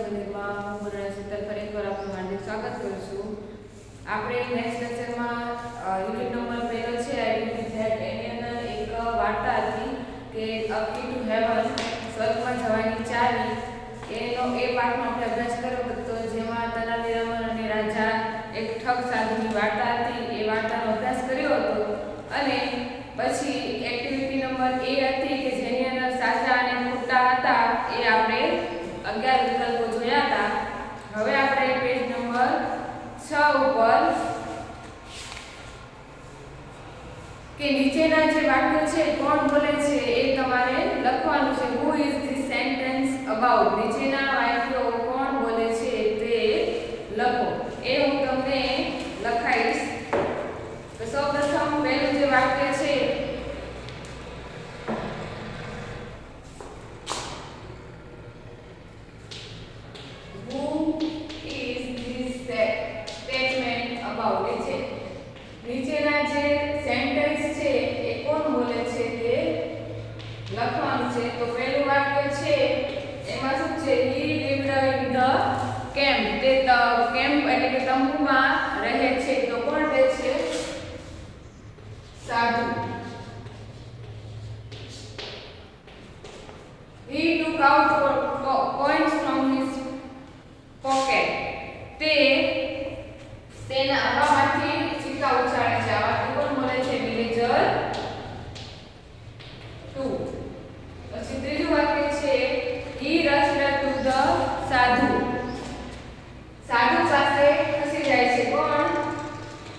મંદિરમાં હું મુરણા શીતલ ફરી એકવાર આપનું હાર્દિક સ્વાગત કરું છું. આપણે નેક્સ્ટ લેક્ચરમાં યુનિટ નંબર પહેલો છે આઈડેન્ટિટી ધેટ એની અંદર એક વાર્તા હતી કે અ કી ટુ હેવન સ્વર્ગમાં જવાની ચાવી એનો એ પાઠનો આપણે અભ્યાસ કર્યો હતો જેમાં તેનાલીરામન અને રાજા એક ઠગ સાધુની વાર્તા હતી. એ વાર્તાનો અભ્યાસ કર્યો હતો અને પછી એક્ટિવિટી નંબર એ હતી કે જેની અંદર સાચા અને ખોટા હતા એ આપણે 11 વિકલ્પો જોયા હતા. હવે આપણે પેજ નંબર 6 ઉપર કે નીચેના જે વાક્યો છે કોણ બોલે છે એ તમારે લખવાનું છે. Who is this sentence about? નીચેના વાક્યો કોણ બોલે છે તે લખો. એ હું તમને લખાઈશ. તો સૌપ્રથમ પહેલું જે વાક્ય છે નીચેના જે સેન્ટેન્સ છે એ કોણ બોલે છે તે લખવાનું છે. તો પહેલું વાક્ય છે એમાં શું છે? હી લિવ્ડ ઇન ધ કેમ્પ. તે કેમ્પ એટલે કે તંબુમાં રહે છે. તો કોણ રહે છે? સાધુ. He took out coins from his pocket. તેના હવામાંથી સિક્કા ઉછાળે છે. આવા કોણ બોલે છે? વિલેજર 2. પછી ત્રીજું વાક્ય છે he rushed to the સાધુ. સાધુ પાસે ખસી જાય છે. કોણ?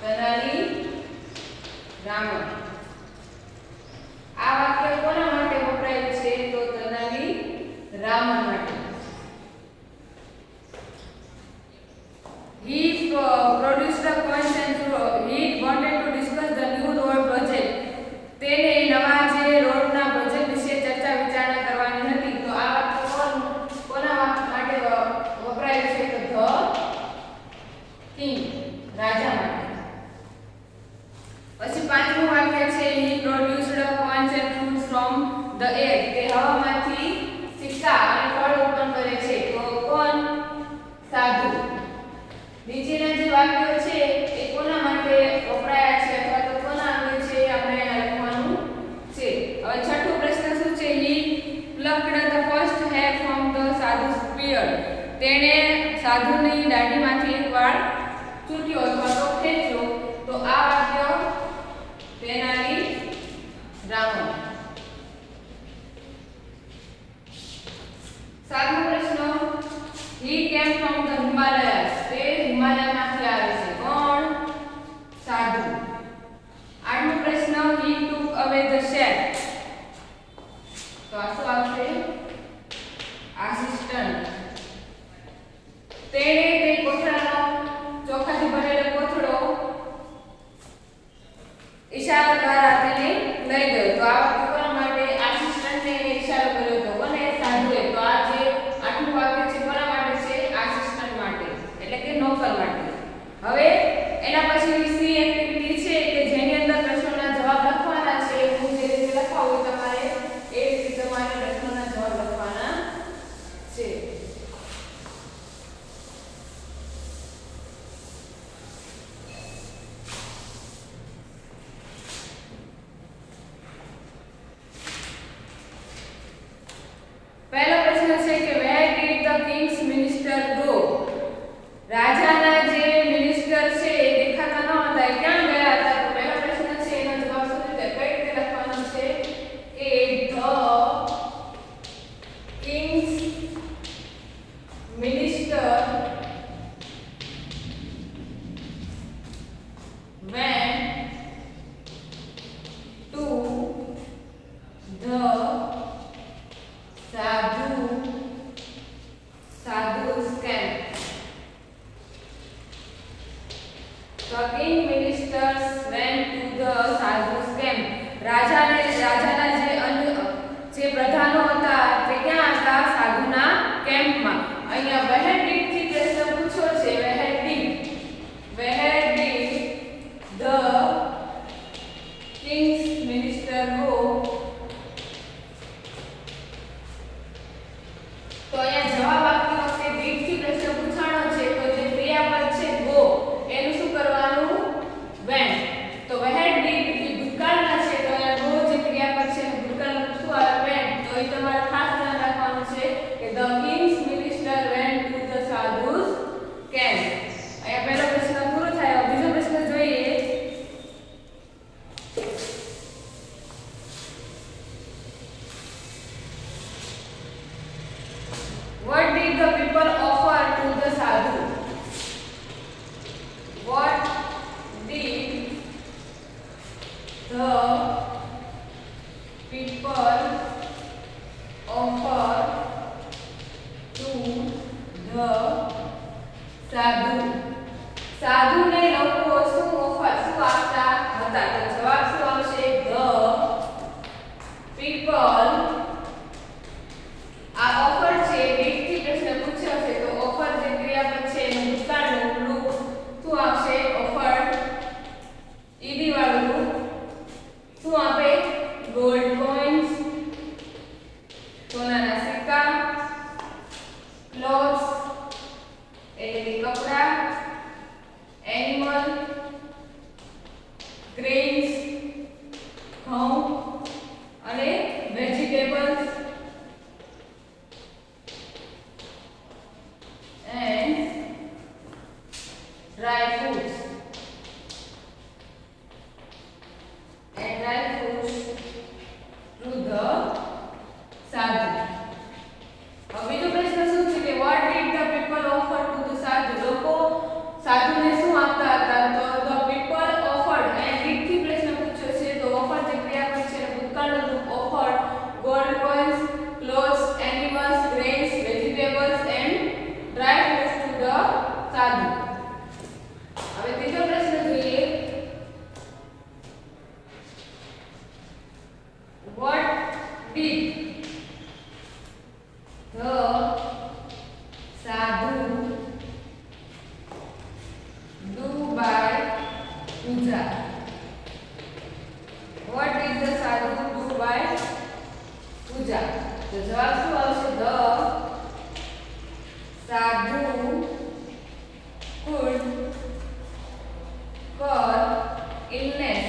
તેનાલી રામન. આ વાક્ય કોના માટે વપરાયું છે? તો તેનાલી રામન માટે. He produced the coins and he wanted to discuss the new road project. તેને નવા જે રોડના પ્રોજેક્ટ વિશે ચર્ચા વિચારણા કરવાની હતી. તો આ વાક્ય કોના માટે વપરાયું છે? તો ધ કિંગ, રાજા માટે. પછી પાંચમું વાક્ય છે he produced coins and fruits from the air. તે હવામાંથી સિક્કા અને ફળ ઉત્પન્ન કરે છે. તો કોણ? સાધુ. નીચેના જે વાક્યો છે એ કોના માટે વપરાયા છે અથવા તો કોના અંગે છે આપણે લખવાનું છે. હવે છઠ્ઠો પ્રશ્ન શું છે? he plucked the first hair from the sadhu's beard. તેણે સાધુની દાઢીમાંથી એક વાળ ચૂંટ્યો અથવા તો ખેંચ્યો. તો આ વાક્ય તેનાલી રામન. સાતમો પ્રશ્ન he came from the Himalayas. તે હિમાલયમાંથી આવે છે. કોણ? સાધુ. આઠમો પ્રશ્ન he took away the shed. તો આ શું આવશે? આસિસ્ટન્ટ. તેણે તે કોથળાનો ચોખાથી ભરેલો કોથળો ઈશારા દ્વારા તેને લઈ ગયો. તો આ કોના માટે? આસિસ્ટન્ટને ઈશારો કર્યો હતો. કોને? સાધુએ. તો આ જે આઠમું વાક્ય છે કોના માટે છે? આસિસ્ટન્ટ માટે એટલે કે નોકર માટે. હવે એના પછી સી એક્ટિવિટી છે કે જેની અંદર પ્રશ્નોના જવાબ લખવાના છે. હું જે રીતે લખાવું તમારે એ રીતે તમારે પ્રશ્નોના જવાબ લખવાના છે. પહેલો પ્રશ્ન છે કે where did the king's minister go? રાજાના જે મિનિસ્ટર છે એ દેખાતા ન હતા. ક્યાં ગયા હતા? તો પહેલો પ્રશ્ન છે એનો જવાબ શું છે? કઈ રીતે લખવાનો છે કે the king's minister went to the sadhu's camp. The king ministers went to the sadhu's camp. રાજાના જે પ્રધાનો હતા તે ક્યાં હતા? સાધુના કેમ્પમાં. અહીંયા where did થી પ્રશ્ન પૂછ્યો છે. where did the king's minister go? તો અહીંયા જવાબ આપતી વખતે did the people offer to the સાધુ. સાધુને લોકો શું ઓફર શું આપતા હતા? તો જવાબ શું આવશે? the people. આ ઓફર છે વ્યક્તિ પ્રશ્ન પૂછ્યો છે તો ઓફર જે ક્રિયાપદ છે એનું ભૂતકાળનું રૂપ શું આવશે? ઓફર. ઈડી વાળું રૂપ શું આપે? ગોલ્ડ કોઇન્સ, સોનાના સિક્કા, ક્લોથ્સ એટલે કે કપડા, એનિમલ, ગ્રેન્સ ઘઉં અને vegetables and dry fruits to the sadhu. હવે બીજો પ્રશ્ન શું છે કે what did the people offer to the sadhu? લોકો સાધુને શું આપતા હતા? તો the people offered and રીતથી પ્રશ્ન પૂછ્યો છે તો offer જે ક્રિયાપદ છે ભૂતકાળનું રૂપ offered gold coins, clothes, animals, grains, vegetables and dry fruits to the sadhu. હવે ત્રીજો પ્રશ્ન જોઈએ. What did the sadhu do by puja? What did the sadhu do by puja? તો જવાબ શું આવશે? the sadhu could cure illness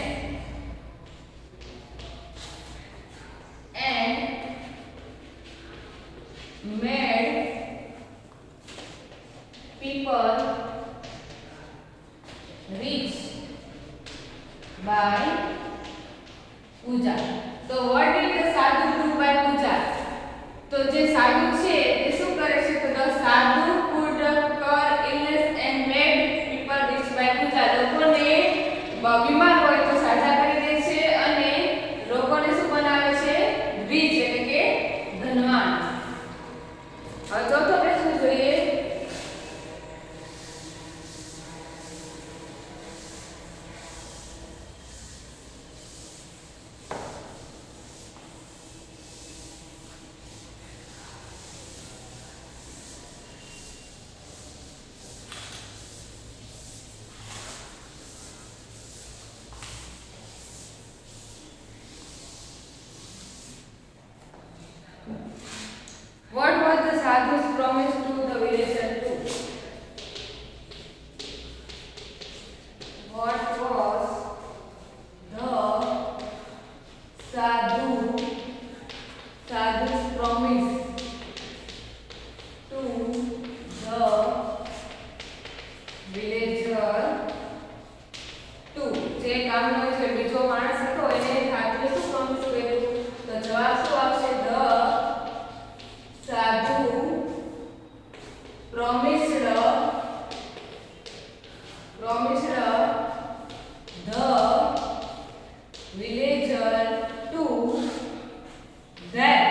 and made people rich by puja. તો what did the sadhu do by puja? તો જે સાધુ છે એ શું કરે છે? તો the sadhu could cure illness and made people rich by puja. લોકોને બીમાર હોય તો સાજા કરી દે છે અને લોકોને શું બનાવે છે? રીચ એટલે કે ધનવાન. હવે ચોથો પ્રશ્ન જોઈએ. What was the sadhu's promise to the villager too? What was the sadhu's promise to the villager too? જે કામનો છે બીજો માણસ હતો એને સાધુએ શું પ્રોમિસ કર્યું? તો જવાબ શું આવશે? the sadhu promised the villager to that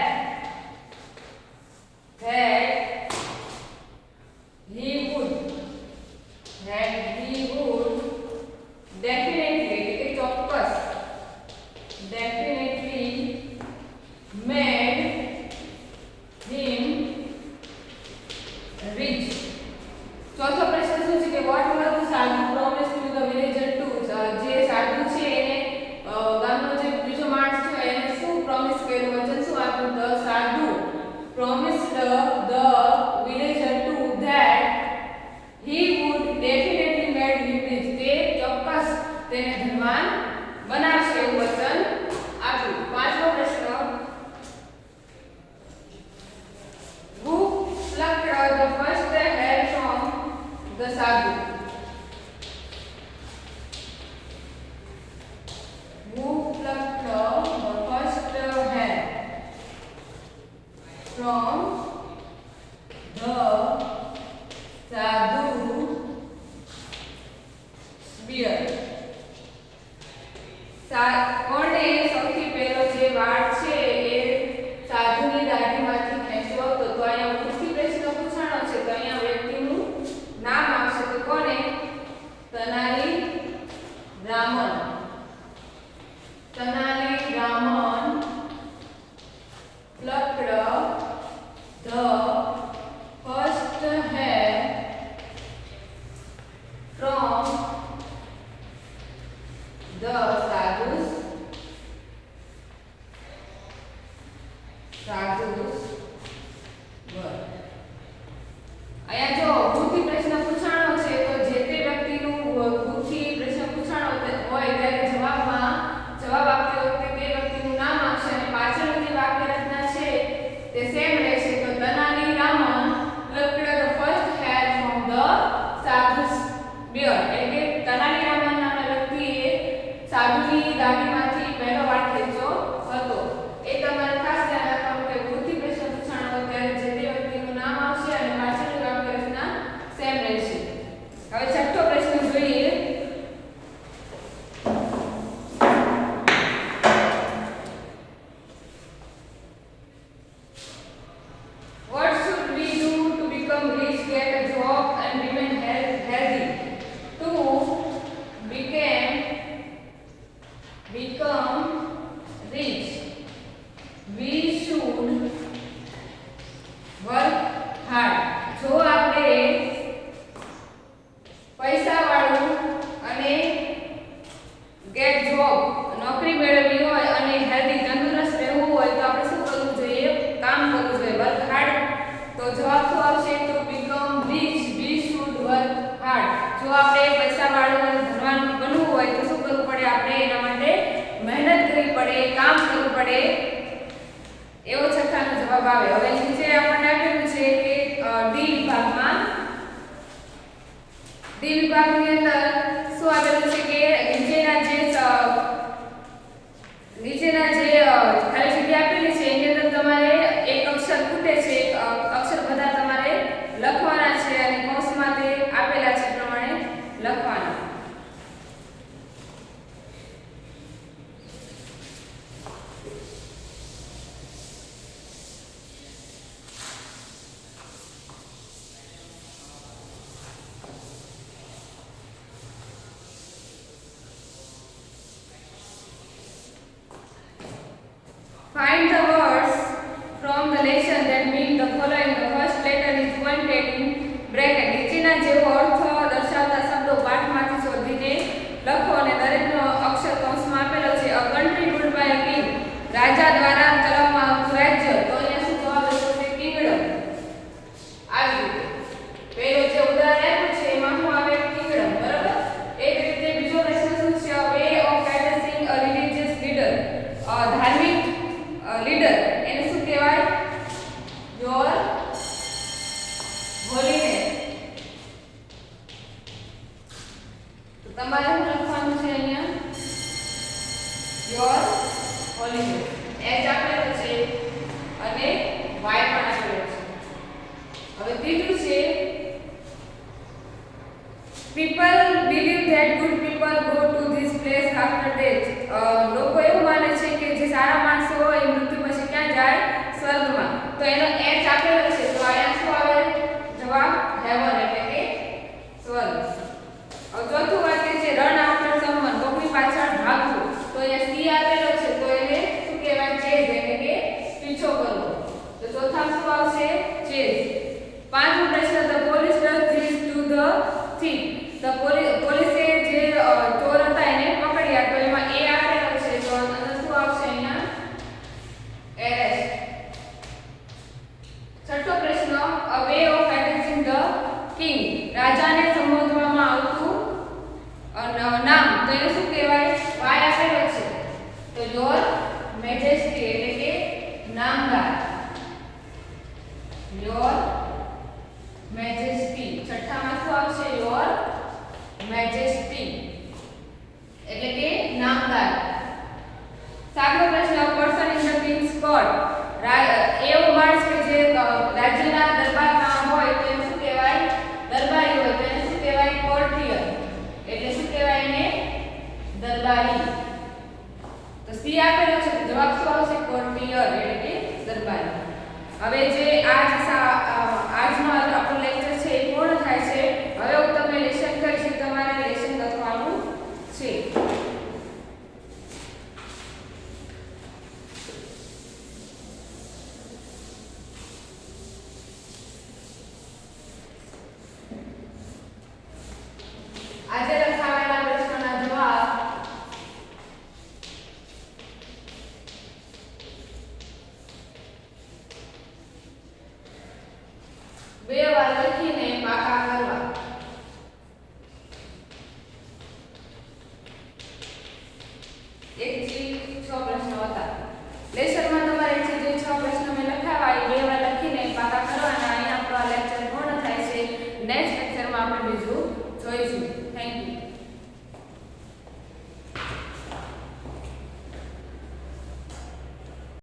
he would definitely, ચોક્કસ, definitely કોણે સૌથી પહેલો જે વાળ છે એ સાધુની દાઢીમાંથી ખેંચ્યો હતો? તો અહીંયા મુખ્ય પ્રશ્ન પૂછાણો છે, તો અહીંયા વ્યક્તિનું નામ આવશે. તો કોને? Tenali Raman. Tenali Raman plucked the first hair from the sadhu's birth. અહીંયા જો ભૂથી પ્રશ્ન પૂછાણો છે, તો જે તે વ્યક્તિનું ભૂથી પ્રશ્ન પૂછાણો હોય ત્યારે જવાબ આપતી વખતે તે વ્યક્તિનું નામ આવશે અને પાછળની વાક્ય રચના છે તે સેમ રહેશે. તો Tenali Raman plucked the first hair from the sadhu's beard. એટલે કે તેનાલી રામન નામના વ્યક્તિએ સાધુની દાઢીમાંથી પહેલો વાળ ખેંચ્યો હતો. એ તમારે ખાસ ધ્યાન રાખવાનું કે ભૂથી પ્રશ્ન પૂછાણો હોય ત્યારે જે તે વ્યક્તિનું નામ આવશે અને પાછળની વાક્ય રચના સેમ રહેશે. હવે છઠ્ઠો પ્રશ્ન જોઈએ. What should we do to become rich, get a job and remain healthy? To become rich, we should work hard. જો આપણે પૈસાવાળું અને ગેટ જોબ નોકરી મેળવવી હોય અને હેલ્ધી તંદુરસ્ત રહેવું હોય તો આપણે શું કરવું જોઈએ? કામ કરવું જોઈએ, વર્ક હાર્ડ. તો જવાબ શું આવશે? તો become rich we should work hard. જો આપણે પૈસાવાળું અને ધનવાન બનવું હોય તો શું કરવું પડે? આપણે એના માટે મહેનત કરવી પડે, કામ કરવું પડે. એવો છઠ્ઠાનો જવાબ આવે. હવે નીચે આપણને આપેલું છે કે ડી વિભાગની અંદર શું આપેલું છે કે નીચેના જે ખાલી જગ્યા આપેલી છે એની અંદર તમારે એક અક્ષર ખૂટે છે, અક્ષર બધા તમારે લખવાના છે અને કૌંસમાં તે આપેલા છે પ્રમાણે લખવાના. Find the words from the lesson that mean the following. The first letter is pointed in bracket. નીચેના જેવો અર્થ દર્શાવતા શબ્દો પાઠમાંથી શોધીને લખો અને દરેકનો અક્ષર કૌંસમાં આપેલો છે. A country ruled by a king. રાજા દ્વારા ચલાવવામાં આવતું રાજ્ય. તો અહીંયા શું જવાબ આવશે? કિંગડમ. આવી રીતે પહેલો જે ઉદાહરણ આપ્યું છે એમાં શું આવે? કિંગડમ. બરાબર. એ જ રીતે બીજો પ્રશ્ન શું છે? A way of addressing a religious leader. ધાર્મિક લીડર એને શું કહેવાય? Your Holiness. તો તમારે શું લખવાનું છે અહીંયા? Your Holiness. એચ આપેલો છે અને વાય પણ આપેલો છે. હવે ત્રીજું છે people believe that good people go to this place after death. લોકો એવું માને છે કે જે સારા માણસો હોય એ મૃત્યુ પછી ક્યાં જાય? સ્વર્ગમાં. તો એનો એચ આપેલો છે તો અહીંયા શું આવે? જવાબ હેવન એટલે કે સ્વર્ગ. હવે ચોથું વાક્ય છે રન આફ્ટર સમવન. કોકની પાછળ ભાગવું. તો અહીંયા સી આપેલો છે તો એને શું કહેવાય? ચેઝ એટલે કે પીછો કરવો. તો ચોથામાં શું આવશે? ચેઝ. પાંચમો પ્રશ્ન the police does this to the thief. The પોલીસે જે ચોર હતા એને પકડ્યા. તો એમાં એ આપેલો છે તો અંદર શું આવશે? અહીંયા એરેસ્ટ. છઠ્ઠો પ્રશ્ન a way of addressing the king. રાજાને સંબોધવામાં આવતું નામ. તો એને શું કહેવાય? વાય આપેલો છે તો યોર મેજેસ્ટી એટલે કે નામદાર. Your majesty. છઠ્ઠામાં શું આવશે? યોર મેજેસ્ટી એટલે કે નામદાર. સાતમો પ્રશ્ન person in the king's court. એવો માણસ કે જે રાજ્યના દરબારમાં હોય તો એને શું કહેવાય? દરબારી હોય તો એને શું કહેવાય? કોર્ટિયર એટલે શું કહેવાય? એને દરબારી. સી આપેલો છે જવાબ શું આવશે કોર્ટિયર એટલે કે દરબારી. હવે જે આજનો આપણો લેક્ચર છે એ પૂર્ણ થાય છે. હવે હું તમને લેસન કરીશ, તમારે લેસન લખવાનું છે. આજે